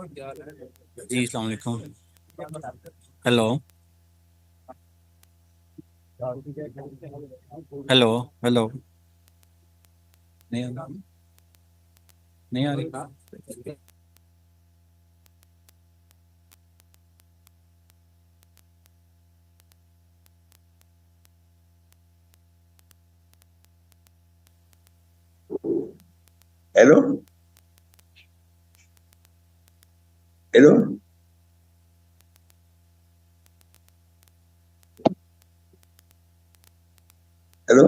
जी अस्सलाम वालेकुम। Hello. Hello. Hello. नहीं आ रही। नहीं आ रही। Hello. Hello. Hello.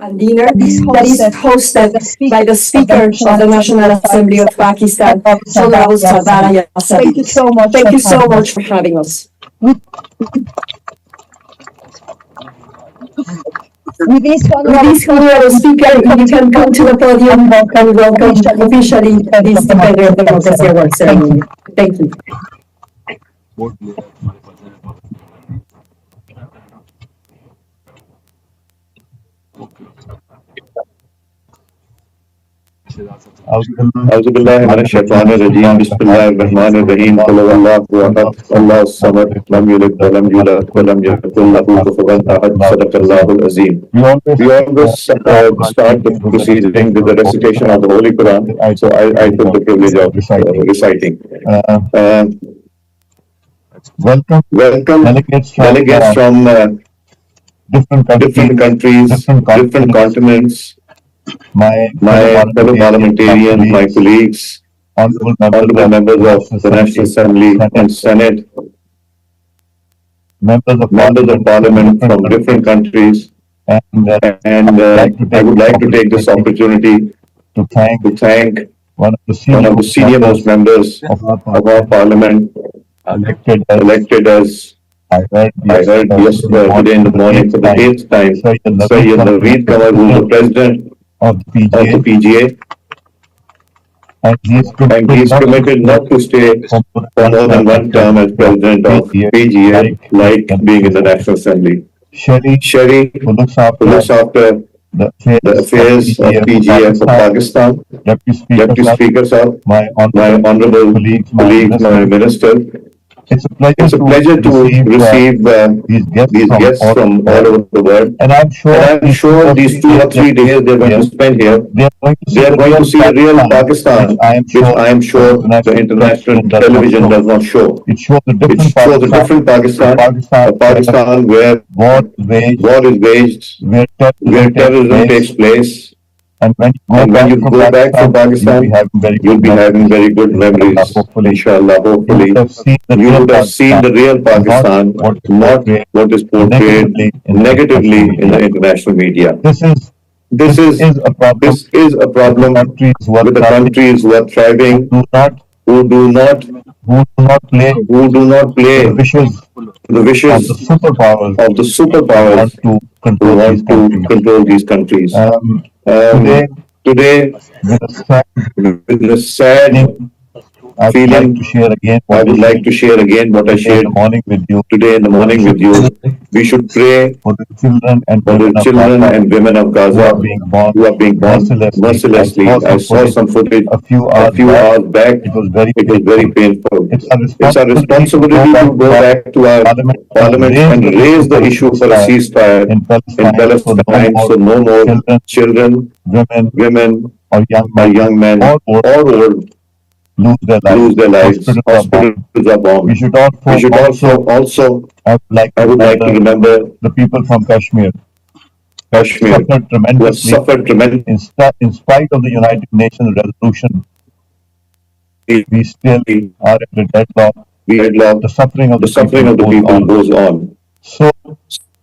and dinner that is hosted by the Speaker of the National Assembly of Pakistan, Honorable Sardar Yasser. Thank you so much for having us. With this honorable speaker, you can come to the podium and welcome officially this Defender of Democracy Award ceremony. Thank you. أعوذ بالله من الشيطان الرجيم بسم الله الرحمن الرحيم قل هو الله أحد الله الصمد لم يلد ولم يولد ولم يكن له كفوا أحد صدق الله العظيم. We always start the proceeding with the recitation of the Holy Quran, so I took the privilege of reciting. Welcome delegates from different countries, different continents, my fellow parliamentarians, my colleagues, honorable members of the National Assembly and Senate, members of parliament from different countries, and I would like to take this opportunity to thank one of the senior most members of our parliament, elected as I heard today in the morning for the 8th time, Sayyid Naveed Kamal, who is the president of the PGA, and he is committed not to stay for more than one term as president of PGA, like being in the National Assembly. Sherry, who looks after the affairs of PGA for Pakistan, Deputy Speaker sir, my honorable colleagues, my minister. It's a pleasure to receive these guests from all over the world. And I'm sure these 2 or 3 days they're going to spend here, they are going to see a real Pakistan, which I am sure the international television does not show. It shows a different Pakistan, a Pakistan where war is waged, where terrorism takes place. And when you go back to Pakistan, you'll be having very good memories, inshallah, hopefully. You would have seen the real Pakistan, not what is portrayed negatively in the international media. This is a problem with the countries who are thriving, who do not play the wishes of the superpowers who want to control these countries. Today, with a sad feeling, I would like to share again what I shared today in the morning with you. We should pray for the children and women of Gaza who are being born mercilessly. I saw some footage a few hours back. It was very painful. It's our responsibility to go back to our parliament and raise the issue for a ceasefire in Palestine, so no more children, women, or young men, or old lose their lives. Hospitals are bombed. We should also I would like to remember the people from Kashmir, who have suffered tremendously. In spite of the United Nations resolution, we still are at a deadlock. The suffering of the people goes on. So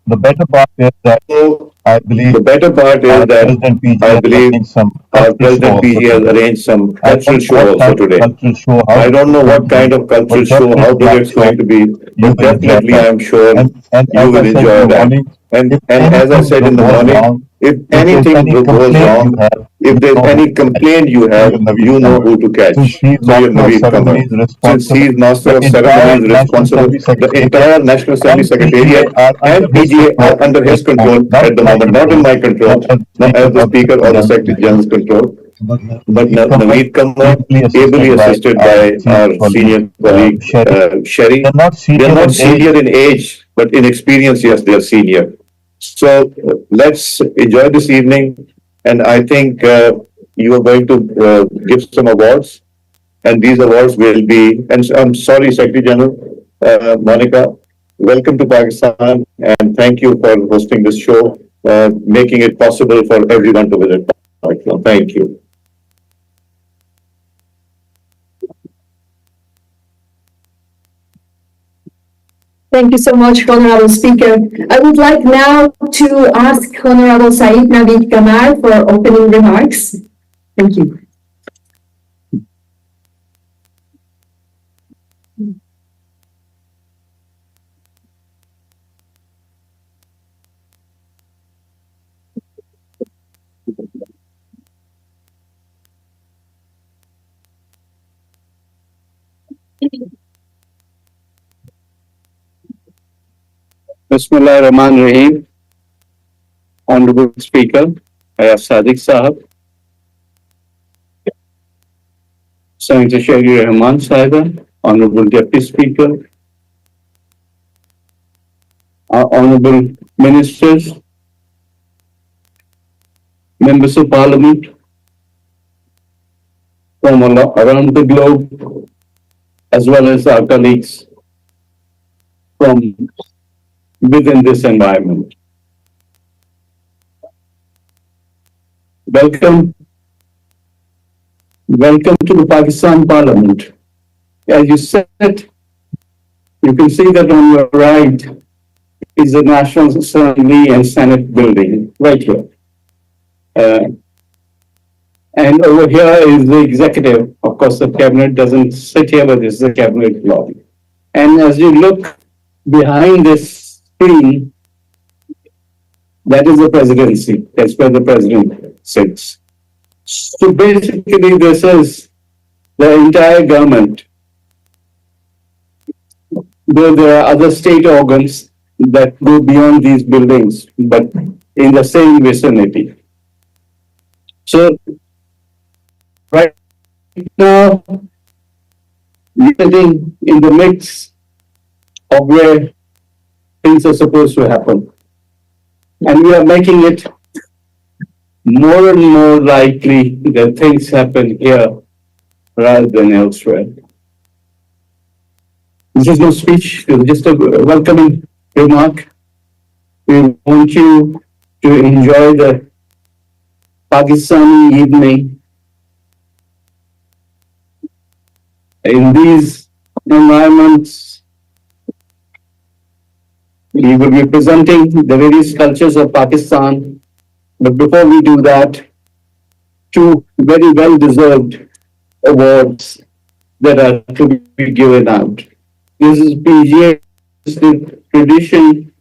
the better part is that I believe our President PG has arranged some cultural show also today. I don't know what kind of cultural show, how big it's going to be, but definitely I am sure you will enjoy that. And as I said in the morning, if anything goes wrong, if there's any complaint you have, you know who to catch. Sayyid Naveed Kamal. Since he is Master of Ceremonies responsible, the entire National Assembly Secretariat and PGA are under his control at the moment, not in my control, not as the Speaker or the Secretary General's control. But Naveed Kamal, ably assisted by our senior colleague Sherry. They're not senior in age, but in experience, yes, they're senior. So let's enjoy this evening, and I think you are going to give some awards, and these awards will be. And I'm sorry, Secretary General Monica, welcome to Pakistan, and thank you for hosting this show, making it possible for everyone to visit Pakistan. Thank you. Thank you so much, Honorable Speaker. I would like now to ask Honorable Said Naveed Kamar for opening remarks. Thank you. Bismillah Rahman Rahim. Honorable Speaker, Ayaz Sadiq Sahab, Senator Shari Rahman Sahiba, Honorable Deputy Speaker, our Honorable Ministers, Members of Parliament from around the globe, as well as our colleagues from within this environment. Welcome to the Pakistan Parliament. As you said, you can see that on your right is the National Assembly and Senate building, right here. And over here is the executive. Of course, the cabinet doesn't sit here, but this is the cabinet lobby. And as you look behind this screen, that is the presidency. That's where the president sits. So basically, this is the entire government. Though there are other state organs that go beyond these buildings, but in the same vicinity. So right now, we're sitting in the midst of where things are supposed to happen. And we are making it more and more likely that things happen here rather than elsewhere. This is no speech, it's just a welcoming remark. We want you to enjoy the Pakistani evening in these environments. We will be presenting the various cultures of Pakistan. But before we do that, two very well-deserved awards that are to be given out. This is PGA, the tradition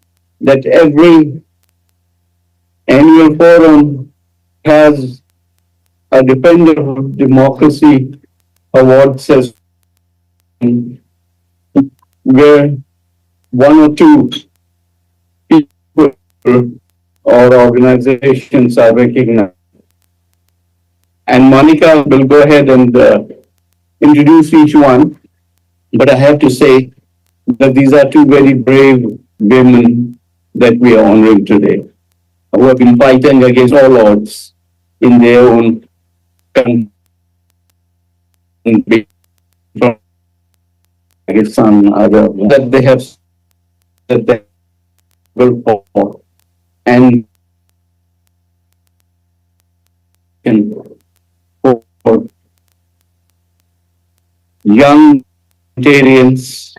that every annual forum has a Defender of Democracy award says where one or two people or organizations are recognized. And Monica will go ahead and introduce each one. But I have to say that these are two very brave women that we are honoring today, who have been fighting against all odds in their own country. That they have that they will fall and for young Ontarians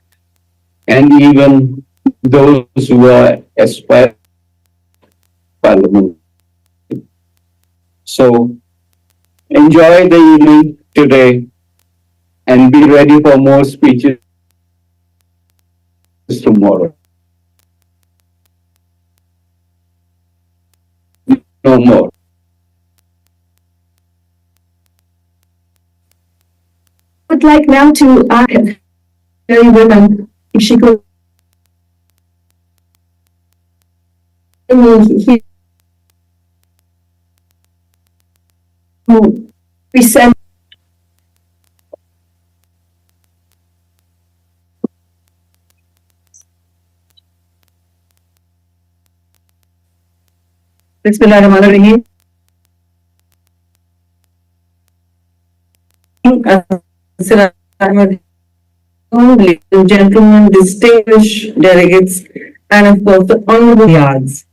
and even those who are aspiring Parliament. So enjoy the evening today and be ready for more speeches tomorrow. No more. I would like now to ask very women if she could present. Bismillahirrahmanirrahim. Ladies and gentlemen, distinguished delegates, and of course the honorable yards.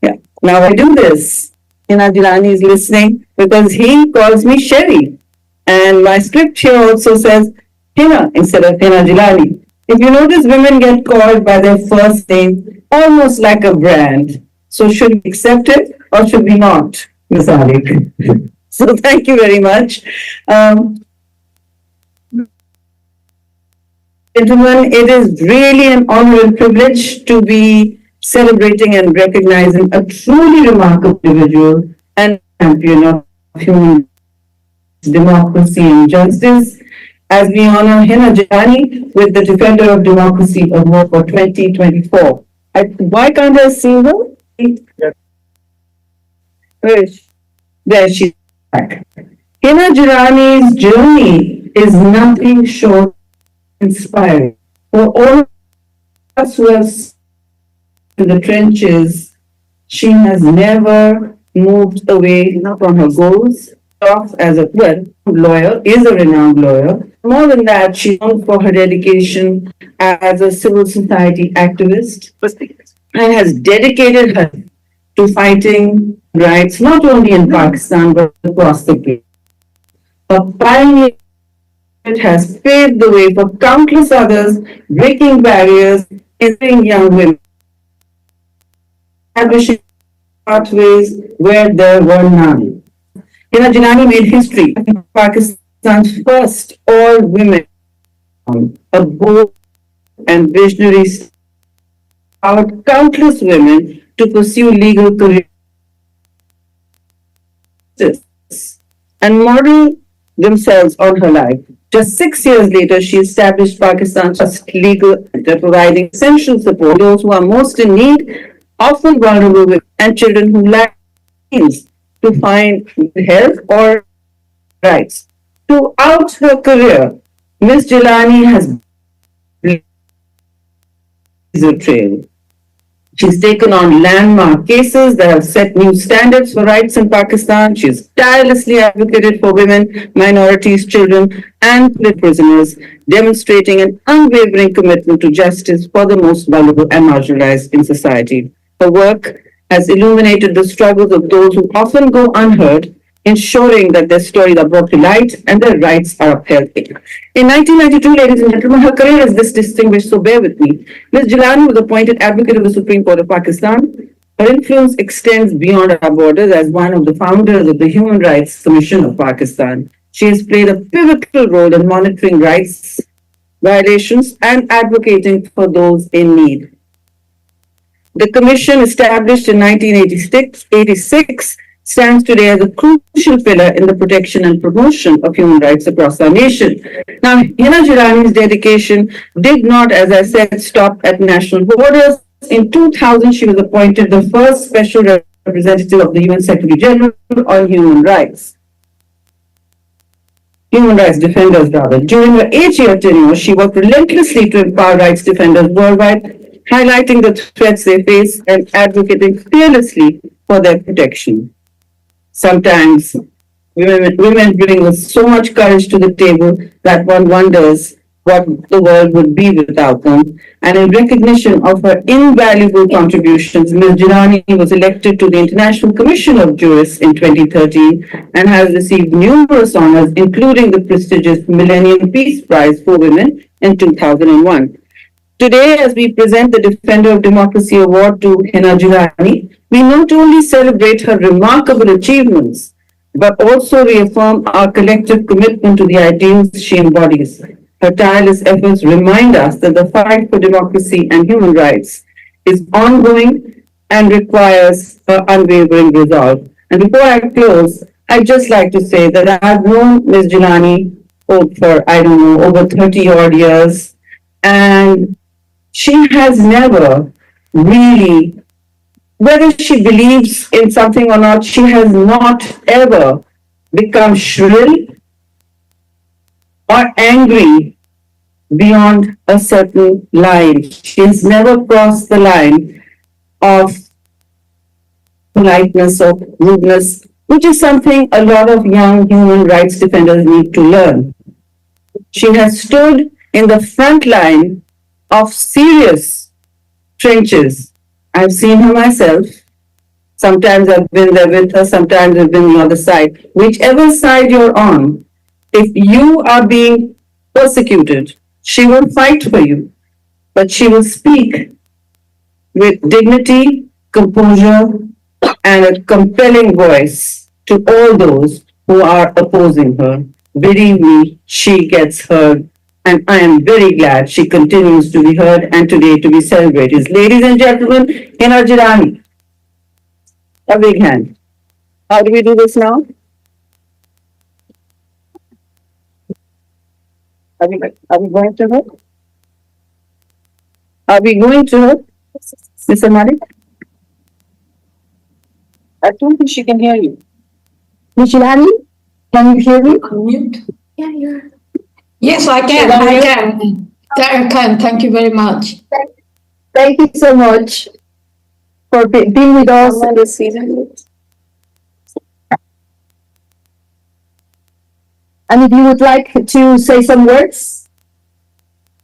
Yeah. Now I do this. Hina Jilani is listening because he calls me Sherry. And my script here also says Hina instead of Hina Jilani. If you notice, women get called by their first name almost like a brand. So should we accept it or should we not, Ms. Arik? So thank you very much. Gentlemen, it is really an honor and privilege to be celebrating and recognizing a truly remarkable individual and champion of human democracy and justice as we honor Hina Jani with the Defender of Democracy Award for 2024. Why can't I see her? Where is she? There she is. Back. Hina Jirani's journey is nothing short of inspiring. For all of us who have in the trenches, she has never moved away from her goals. Off as a lawyer, is a renowned lawyer. More than that, she's known for her dedication as a civil society activist and has dedicated her to fighting rights not only in Pakistan but across the globe. Her pioneer has paved the way for countless others, breaking barriers, empowering young women, establishing pathways where there were none. Hina Jinani made history, Pakistan's first all-women, a bold and visionary, empowered countless women to pursue legal careers and model themselves on her life. Just 6 years later, she established Pakistan's first legal center, providing essential support to those who are most in need, often vulnerable women and children who lack means to find health or rights. Throughout her career, Ms. Jilani has blazed a trail. She's taken on landmark cases that have set new standards for rights in Pakistan. She's tirelessly advocated for women, minorities, children, and political prisoners, demonstrating an unwavering commitment to justice for the most vulnerable and marginalized in society. Her work has illuminated the struggles of those who often go unheard, ensuring that their stories are brought to light and their rights are upheld. In 1992, ladies and gentlemen, her career is this distinguished, so bear with me. Ms. Jilani was appointed advocate of the Supreme Court of Pakistan. Her influence extends beyond our borders as one of the founders of the Human Rights Commission of Pakistan. She has played a pivotal role in monitoring rights violations and advocating for those in need. The commission, established in 1986, stands today as a crucial pillar in the protection and promotion of human rights across our nation. Now, Hina Jirani's dedication did not, as I said, stop at national borders. In 2000, she was appointed the first special representative of the UN Secretary General on human rights. Human rights defenders, rather. During her 8-year tenure, she worked relentlessly to empower rights defenders worldwide, highlighting the threats they face and advocating fearlessly for their protection. Sometimes women bring us so much courage to the table that one wonders what the world would be without them. And in recognition of her invaluable contributions, Ms. Jirani was elected to the International Commission of Jurists in 2013 and has received numerous honors, including the prestigious Millennium Peace Prize for Women in 2001. Today, as we present the Defender of Democracy Award to Hina Jirani, we not only celebrate her remarkable achievements, but also reaffirm our collective commitment to the ideals she embodies. Her tireless efforts remind us that the fight for democracy and human rights is ongoing and requires her unwavering resolve. And before I close, I'd just like to say that I've known Ms. Jilani for, over 30 odd years, and she has never really, whether she believes in something or not, she has not ever become shrill or angry beyond a certain line. She has never crossed the line of politeness or rudeness, which is something a lot of young human rights defenders need to learn. She has stood in the front line of serious trenches. I've seen her myself. Sometimes I've been there with her, sometimes I've been on the other side. Whichever side you're on, if you are being persecuted, she will fight for you. but she will speak with dignity, composure, and a compelling voice to all those who are opposing her. Believe me, she gets heard, and I am very glad she continues to be heard and today to be celebrated. Ladies and gentlemen, Hina Jirani, a big hand. How do we do this now? Are we going to her? Are we going to her? Mr. Malik? I don't think she can hear you. Ms. Jirani, can you hear me? Unmute. Yes, I can. I can. I can. Thank you very much. Thank you so much for being with us in this season. And if you would like to say some words?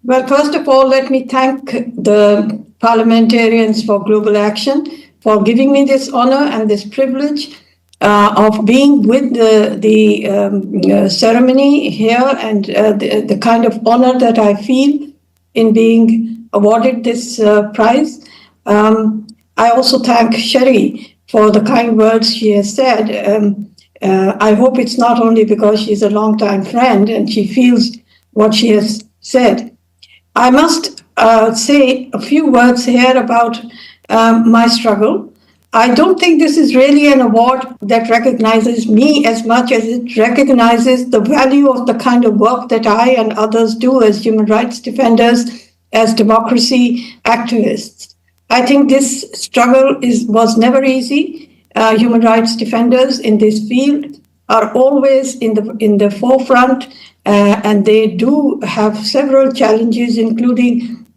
Well, first of all, let me thank the parliamentarians for Global Action for giving me this honor and this privilege of being with the ceremony here, and the kind of honor that I feel in being awarded this prize. I also thank Sherry for the kind words she has said. I hope it's not only because she's a longtime friend and she feels what she has said. I must say a few words here about my struggle. I don't think this is really an award that recognizes me as much as it recognizes the value of the kind of work that I and others do as human rights defenders, as democracy activists. I think this struggle was never easy. Human rights defenders in this field are always in the forefront, and they do have several challenges, including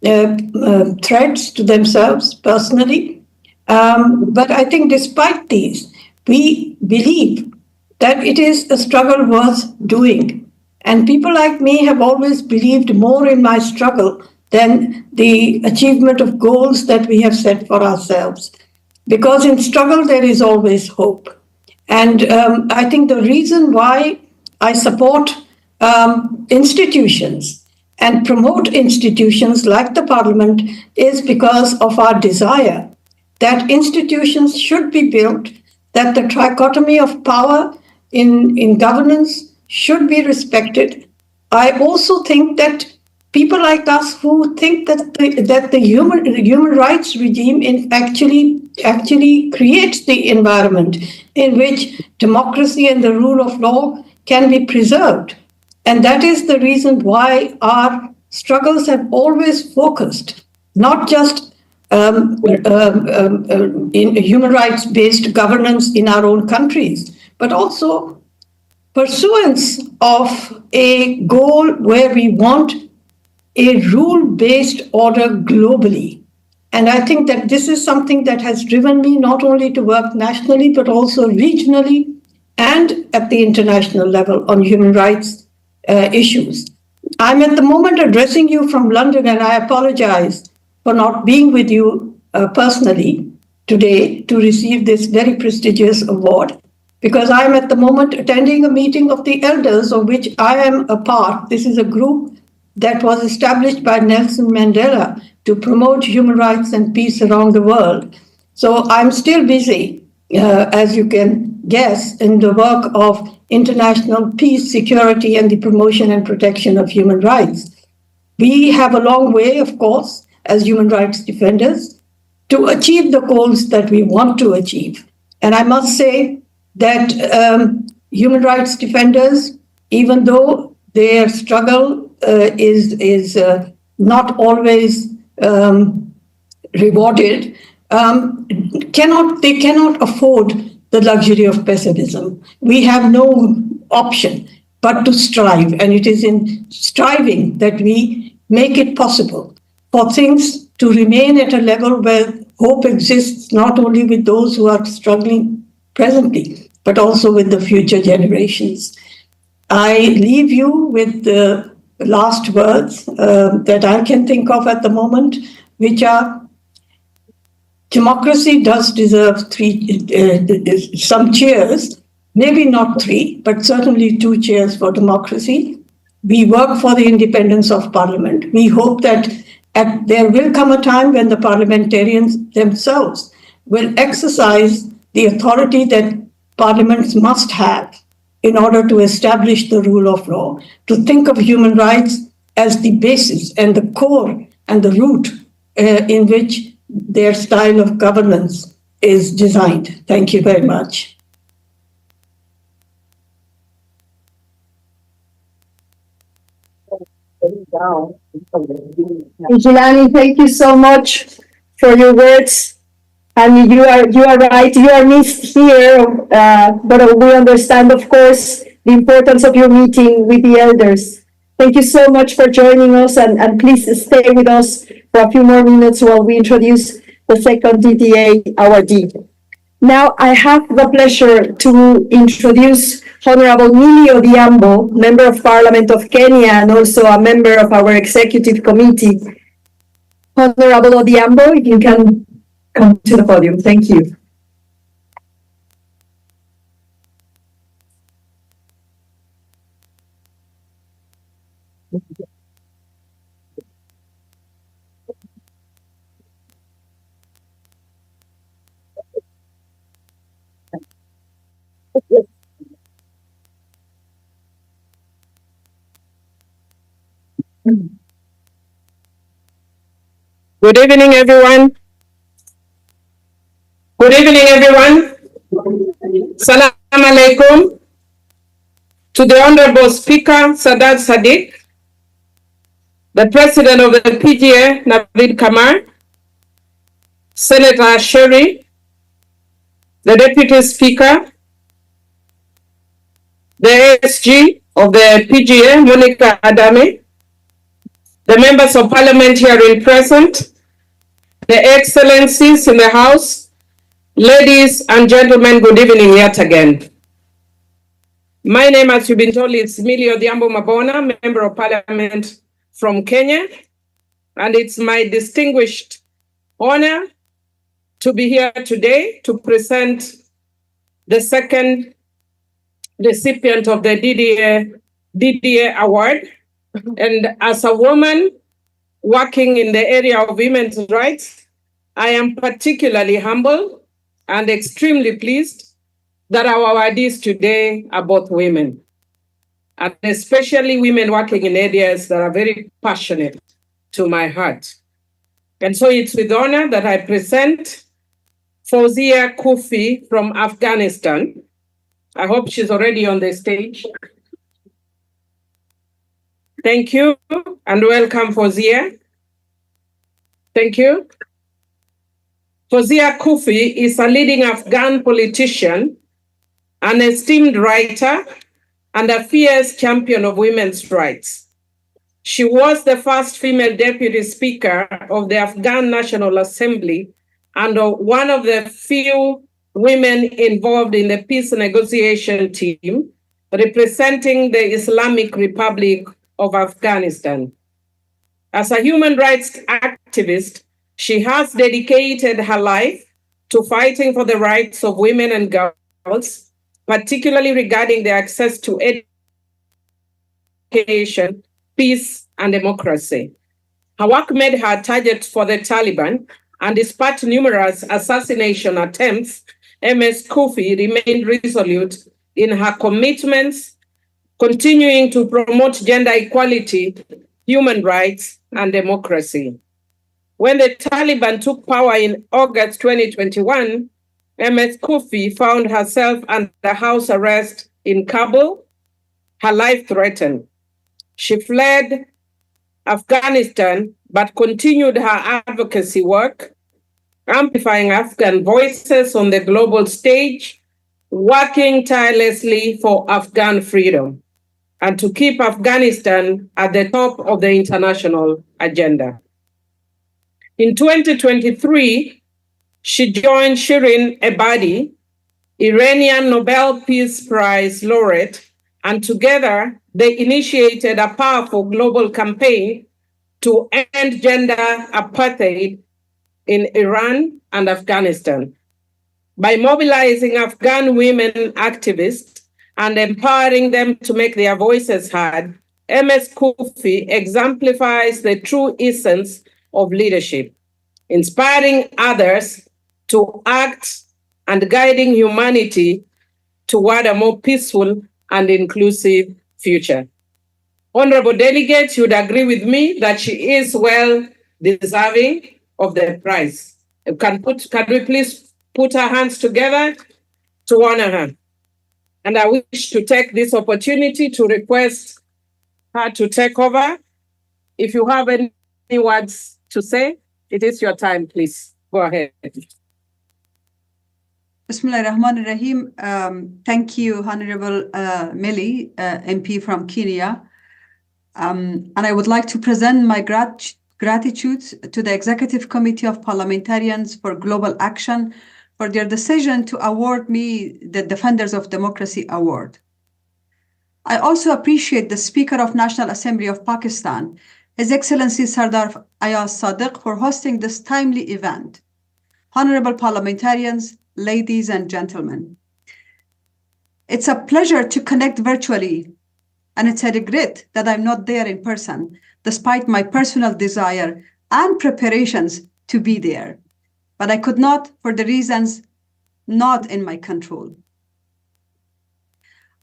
threats to themselves personally. But I think despite these, we believe that it is a struggle worth doing. And people like me have always believed more in my struggle than the achievement of goals that we have set for ourselves. Because in struggle, there is always hope. And I think the reason why I support institutions and promote institutions like the Parliament is because of our desire that institutions should be built, that the trichotomy of power in governance should be respected. I also think that people like us who think that the human rights regime actually creates the environment in which democracy and the rule of law can be preserved. And that is the reason why our struggles have always focused, not just in human rights-based governance in our own countries, but also pursuance of a goal where we want a rule-based order globally. And I think that this is something that has driven me not only to work nationally, but also regionally and at the international level on human rights issues. I'm at the moment addressing you from London, and I apologize for not being with you personally today to receive this very prestigious award, because I'm at the moment attending a meeting of the elders of which I am a part. This is a group that was established by Nelson Mandela to promote human rights and peace around the world. So I'm still busy, as you can guess, in the work of international peace, security, and the promotion and protection of human rights. We have a long way, of course, as human rights defenders, to achieve the goals that we want to achieve. And I must say that human rights defenders, even though their struggle is not always rewarded, they cannot afford the luxury of pessimism. We have no option but to strive, and it is in striving that we make it possible for things to remain at a level where hope exists, not only with those who are struggling presently, but also with the future generations. I leave you with the last words that I can think of at the moment, which are: democracy does deserve some cheers, maybe not 3, but certainly 2 cheers for democracy. We work for the independence of Parliament. We hope that And there will come a time when the parliamentarians themselves will exercise the authority that parliaments must have in order to establish the rule of law, to think of human rights as the basis and the core and the root in which their style of governance is designed. Thank you very much. Jilani, thank you so much for your words. And you are right. You are missed here, but we understand, of course, the importance of your meeting with the elders. Thank you so much for joining us, and please stay with us for a few more minutes while we introduce the second DDA awardee. Now, I have the pleasure to introduce Honorable Millie Odhiambo, Member of Parliament of Kenya and also a member of our executive committee. Honorable Odhiambo, if you can come to the podium. Thank you. Good evening, everyone. Good evening, everyone. Salam alaikum to the Honorable Speaker, Sadat Sadiq, the President of the PGA, Navid Kamar, Senator Sherry, the Deputy Speaker, the ASG of the PGA, Monica Adame, the members of Parliament here in present, the Excellencies in the House, ladies and gentlemen, good evening yet again. My name, as you've been told, is Millie Odhiambo Mabona, Member of Parliament from Kenya, and it's my distinguished honor to be here today to present the second recipient of the DDA Award. And as a woman working in the area of women's rights, I am particularly humble and extremely pleased that our awardees today are both women, and especially women working in areas that are very passionate to my heart. And so it's with honor that I present Fauzia Kufi from Afghanistan. I hope she's already on the stage. Thank you, and welcome, Fauzia. Thank you. Fauzia Kufi is a leading Afghan politician, an esteemed writer, and a fierce champion of women's rights. She was the first female deputy speaker of the Afghan National Assembly and one of the few women involved in the peace negotiation team representing the Islamic Republic of Afghanistan. As a human rights activist, she has dedicated her life to fighting for the rights of women and girls, particularly regarding their access to education, peace, and democracy. Her work made her a target for the Taliban, and despite numerous assassination attempts, MS Kufi remained resolute in her commitments, continuing to promote gender equality, human rights, and democracy. When the Taliban took power in August 2021, MS Kufi found herself under house arrest in Kabul, her life threatened. She fled Afghanistan, but continued her advocacy work, amplifying Afghan voices on the global stage, working tirelessly for Afghan freedom, and to keep Afghanistan at the top of the international agenda. In 2023, she joined Shirin Ebadi, Iranian Nobel Peace Prize laureate, and together they initiated a powerful global campaign to end gender apartheid in Iran and Afghanistan. By mobilizing Afghan women activists and empowering them to make their voices heard, MS Kufi exemplifies the true essence of leadership, inspiring others to act and guiding humanity toward a more peaceful and inclusive future. Honorable delegates, you would agree with me that she is well deserving of the prize. Can we please put our hands together to honor her? And I wish to take this opportunity to request her to take over. If you have any words to say, it is your time, please. Go ahead. Bismillah ar-Rahman ar-Rahim. Thank you, Honorable Millie, MP from Kenya. And I would like to present my gratitude to the Executive Committee of Parliamentarians for Global Action for their decision to award me the Defenders of Democracy Award. I also appreciate the Speaker of National Assembly of Pakistan, His Excellency Sardar Ayaz Sadiq, for hosting this timely event. Honorable parliamentarians, ladies and gentlemen, it's a pleasure to connect virtually, and it's a regret that I'm not there in person, despite my personal desire and preparations to be there. But I could not for the reasons not in my control.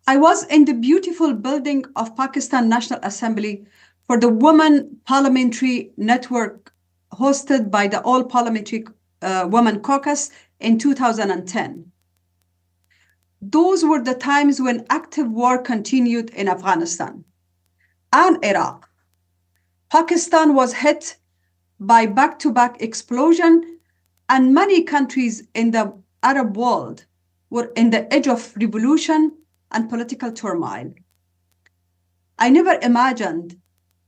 I was in the beautiful building of Pakistan National Assembly for the Women Parliamentary Network hosted by the All Parliamentary Women Caucus in 2010. Those were the times when active war continued in Afghanistan and Iraq. Pakistan was hit by back-to-back explosion, and many countries in the Arab world were in the edge of revolution and political turmoil. I never imagined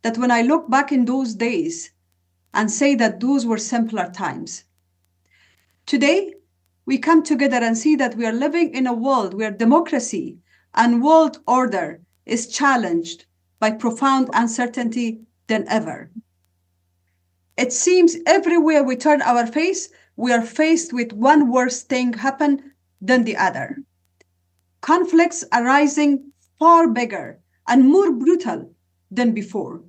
that when I look back in those days and say that those were simpler times. Today, we come together and see that we are living in a world where democracy and world order is challenged by profound uncertainty than ever. It seems everywhere we turn our face, we are faced with one worse thing happen than the other. Conflicts arising far bigger and more brutal than before.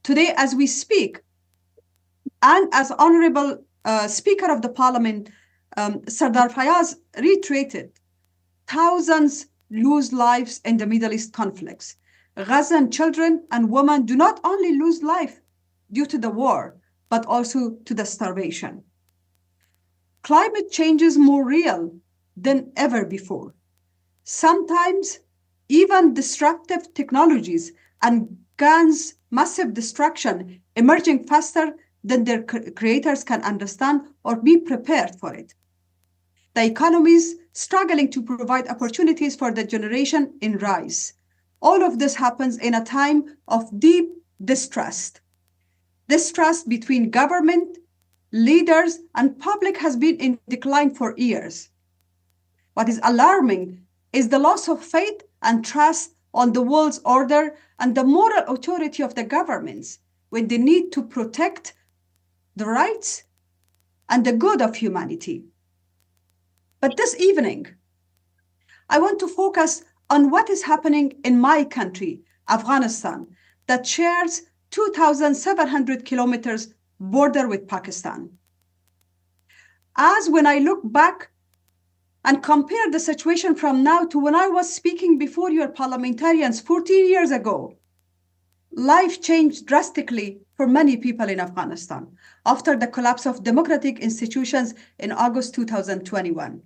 Today, as we speak, and as Honorable Speaker of the Parliament, Sardar Fayaz reiterated, thousands lose lives in the Middle East conflicts. Gazan children and women do not only lose life due to the war, but also to the starvation. Climate change is more real than ever before. Sometimes even destructive technologies and guns, massive destruction emerging faster than their creators can understand or be prepared for it. The economies struggling to provide opportunities for the generation in rise. All of this happens in a time of deep distrust. Distrust between government, leaders, and public has been in decline for years. What is alarming is the loss of faith and trust on the world's order and the moral authority of the governments when they need to protect the rights and the good of humanity. But this evening, I want to focus on what is happening in my country, Afghanistan, that shares 2,700 kilometers border with Pakistan. As when I look back and compare the situation from now to when I was speaking before your parliamentarians 14 years ago, life changed drastically for many people in Afghanistan after the collapse of democratic institutions in August 2021.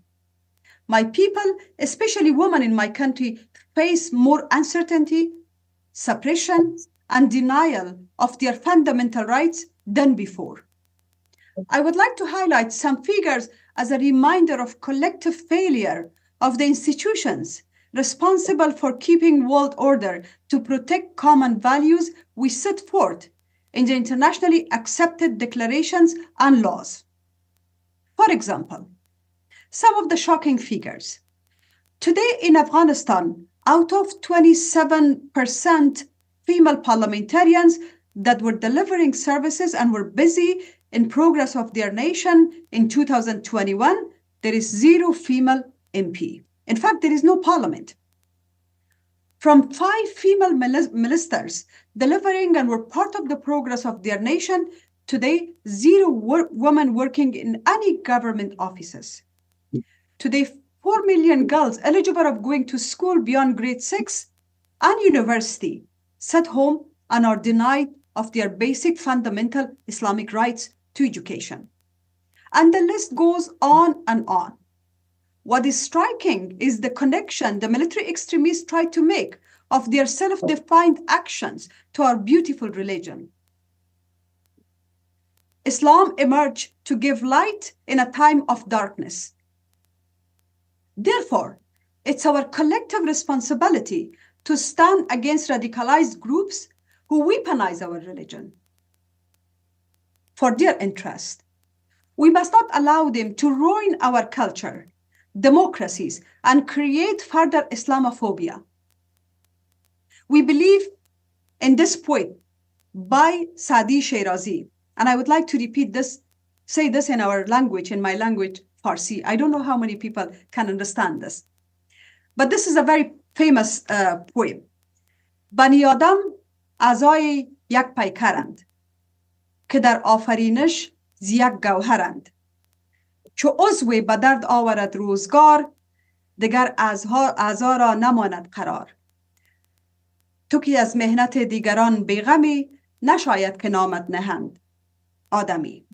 My people, especially women in my country, face more uncertainty, suppression, and denial of their fundamental rights than before. I would like to highlight some figures as a reminder of collective failure of the institutions responsible for keeping world order to protect common values we set forth in the internationally accepted declarations and laws. For example, some of the shocking figures. Today in Afghanistan, out of 27% female parliamentarians that were delivering services and were busy in progress of their nation in 2021, there is 0 female MP. In fact, there is no parliament. From 5 female ministers delivering and were part of the progress of their nation, Today, zero women working in any government offices. Today, 4 million girls eligible of going to school beyond grade 6 and university sit home and are denied of their basic fundamental Islamic rights to education. And the list goes on and on. What is striking is the connection the military extremists try to make of their self-defined actions to our beautiful religion. Islam emerged to give light in a time of darkness. Therefore, it's our collective responsibility to stand against radicalized groups who weaponize our religion for their interest. We must not allow them to ruin our culture, democracies, and create further Islamophobia. We believe in this poet by Sadi Shirazi, and I would like to repeat this, say this in our language, in my language, Farsi. I don't know how many people can understand this, but this is a very famous poem. Bani Adam azay yak paykarand, که در آفرینش ز یک گوهرند. چو عضو به درد آورد روزگار، دگر اعضا را نماند قرار. تو که از مهنت دیگران بیغمی، نشاید که نامت نهند آدمی.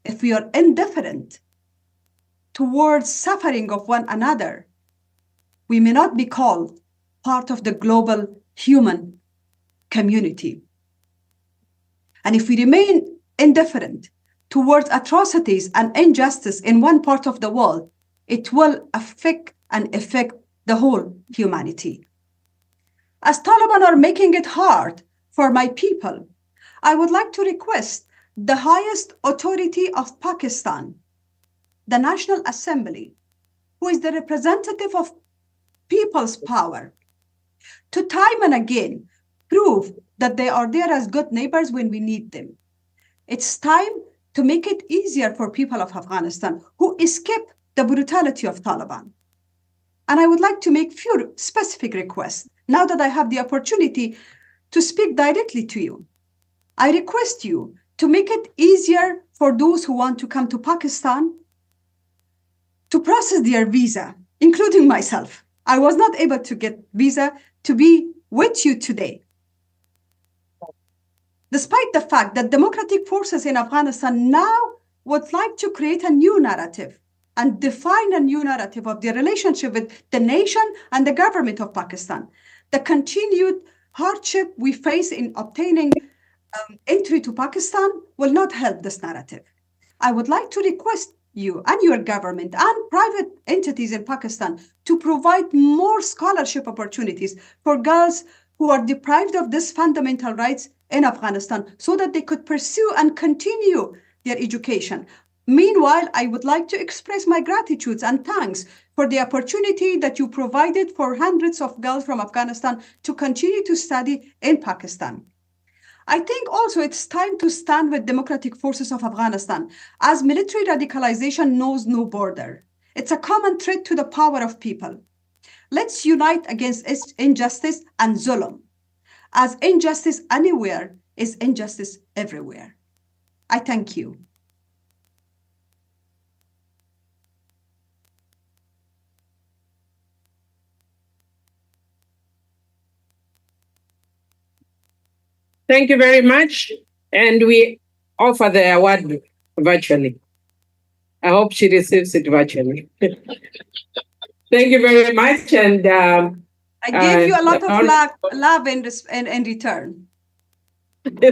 If we are indifferent towards suffering of one another, we may not be called part of the global human community. And if we remain indifferent towards atrocities and injustice in one part of the world, it will affect the whole humanity. As Taliban are making it hard for my people, I would like to request the highest authority of Pakistan, the National Assembly, who is the representative of people's power, to time and again prove that they are there as good neighbors when we need them. It's time to make it easier for people of Afghanistan who escape the brutality of Taliban. And I would like to make few specific requests now that I have the opportunity to speak directly to you. I request you to make it easier for those who want to come to Pakistan to process their visa, including myself. I was not able to get visa to be with you today. Despite the fact that democratic forces in Afghanistan now would like to create a new narrative and define a new narrative of their relationship with the nation and the government of Pakistan, the continued hardship we face in obtaining entry to Pakistan will not help this narrative. I would like to request you and your government and private entities in Pakistan to provide more scholarship opportunities for girls who are deprived of these fundamental rights in Afghanistan so that they could pursue and continue their education. Meanwhile, I would like to express my gratitude and thanks for the opportunity that you provided for hundreds of girls from Afghanistan to continue to study in Pakistan. I think also it's time to stand with democratic forces of Afghanistan, as military radicalization knows no border. It's a common threat to the power of people. Let's unite against injustice and zulm, as injustice anywhere is injustice everywhere. I thank you. Thank you very much. And we offer the award virtually. I hope she receives it virtually. Thank you very much. And I gave you a lot of love in return.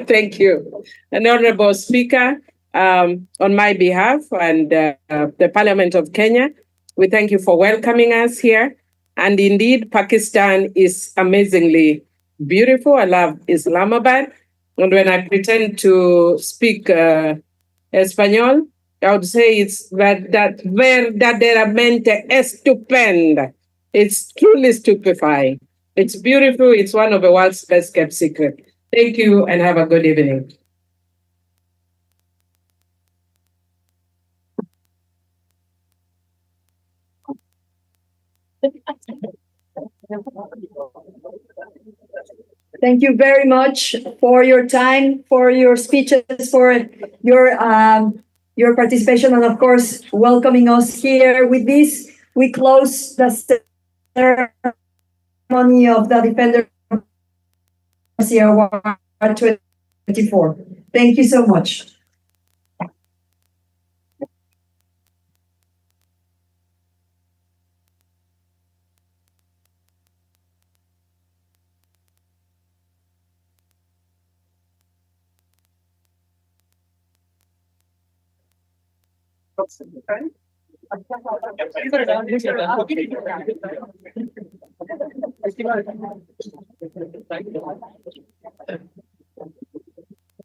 Thank you. An honorable speaker, on my behalf and the Parliament of Kenya, we thank you for welcoming us here. And indeed, Pakistan is amazingly beautiful. I love Islamabad. And when I pretend to speak Espanol, I would say it's verdaderamente estupenda. It's truly stupefying. It's beautiful. It's one of the world's best kept secrets. Thank you and have a good evening. Thank you very much for your time, for your speeches, for your participation, and of course, welcoming us here. With this, we close the ceremony of the Defender Award 2024. Thank you so much.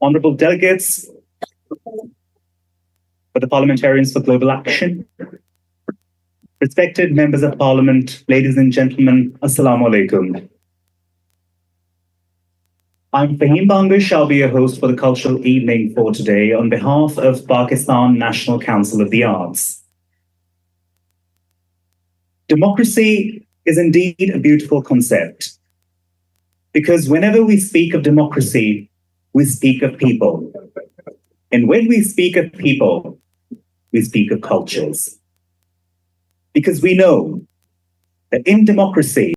Honorable delegates for the Parliamentarians for Global Action, respected members of Parliament, ladies and gentlemen, Assalamu alaikum. I'm Fahim Bangish. I'll be your host for the cultural evening for today on behalf of Pakistan National Council of the Arts. Democracy is indeed a beautiful concept, because whenever we speak of democracy, we speak of people. And when we speak of people, we speak of cultures. Because we know that in democracy,